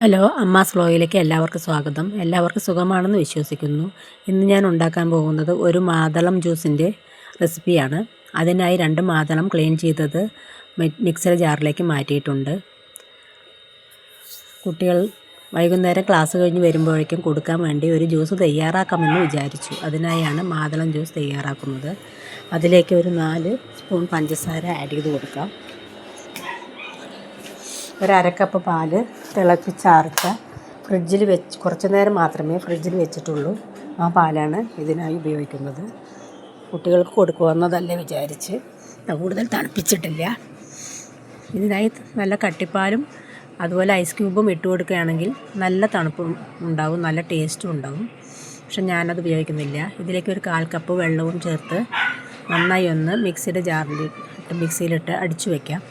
Hello, Amma's വ്ലോഗിലേക്ക് എല്ലാവർക്കും സ്വാഗതം. എല്ലാവർക്കും സുഖമാണെന്ന് വിശ്വസിക്കുന്നു. ഇന്ന് ഞാൻ ഉണ്ടാക്കാൻ പോകുന്നത് ഒരു മാതളം ജ്യൂസിൻ്റെ റെസിപ്പിയാണ്. അതിനായി 2 മാതളം ക്ലീൻ ചെയ്തത് മിക്സർ ജാറിലേക്ക് മാറ്റിയിട്ടുണ്ട്. കുട്ടികൾ വൈകുന്നേരം ക്ലാസ് കഴിഞ്ഞ് വരുമ്പോഴേക്കും കൊടുക്കാൻ വേണ്ടി ഒരു ജ്യൂസ് തയ്യാറാക്കാമെന്ന് വിചാരിച്ചു. അതിനായാണ് മാതളം ജ്യൂസ് തയ്യാറാക്കുന്നത്. അതിലേക്ക് ഒരു 4 സ്പൂൺ പഞ്ചസാര ആഡ് ചെയ്ത് കൊടുക്കാം. ഒരു അരക്കപ്പ് പാല് തിളപ്പിച്ചാർത്ത ഫ്രിഡ്ജിൽ വെച്ച് കുറച്ച് നേരം മാത്രമേ ഫ്രിഡ്ജിൽ വെച്ചിട്ടുള്ളൂ. ആ പാലാണ് ഇതിനായി ഉപയോഗിക്കുന്നത്. കുട്ടികൾക്ക് കൊടുക്കുമെന്നതല്ലേ വിചാരിച്ച് കൂടുതൽ തണുപ്പിച്ചിട്ടില്ല. ഇതിനായി നല്ല കട്ടിപ്പാലും അതുപോലെ ഐസ് ക്യൂബും ഇട്ട് കൊടുക്കുകയാണെങ്കിൽ നല്ല തണുപ്പും ഉണ്ടാവും, നല്ല ടേസ്റ്റും ഉണ്ടാവും. പക്ഷെ ഞാനത് ഉപയോഗിക്കുന്നില്ല. ഇതിലേക്ക് ഒരു 1/4 കപ്പ് വെള്ളവും ചേർത്ത് നന്നായി ഒന്ന് മിക്സിയിലിട്ട് അടിച്ചു വയ്ക്കാം.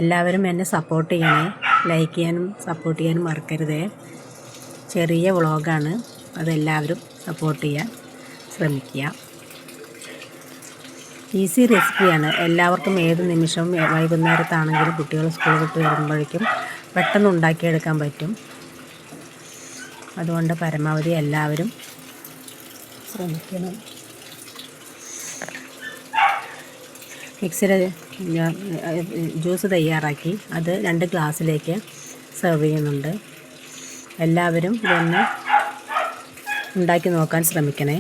എല്ലാവരും എന്നെ സപ്പോർട്ട് ചെയ്യണേ. ലൈക്ക് ചെയ്യാനും സപ്പോർട്ട് ചെയ്യാനും മറക്കരുതേ. ചെറിയ വ്ളോഗാണ്, അതെല്ലാവരും സപ്പോർട്ട് ചെയ്യാൻ ശ്രമിക്കുക. ഈസി റെസിപ്പിയാണ്. എല്ലാവർക്കും ഏത് നിമിഷവും വൈകുന്നേരത്താണെങ്കിലും കുട്ടികൾ സ്കൂൾ വിട്ട് വരുമ്പോഴേക്കും പെട്ടെന്ന് ഉണ്ടാക്കിയെടുക്കാൻ പറ്റും. അതുകൊണ്ട് പരമാവധി എല്ലാവരും ശ്രമിക്കണം. മിക്സിയിൽ ജ്യൂസ് തയ്യാറാക്കി അത് 2 ഗ്ലാസ്സിലേക്ക് സെർവ് ചെയ്യുന്നുണ്ട്. എല്ലാവരും ഇതൊന്ന് ഉണ്ടാക്കി നോക്കാൻ ശ്രമിക്കണേ.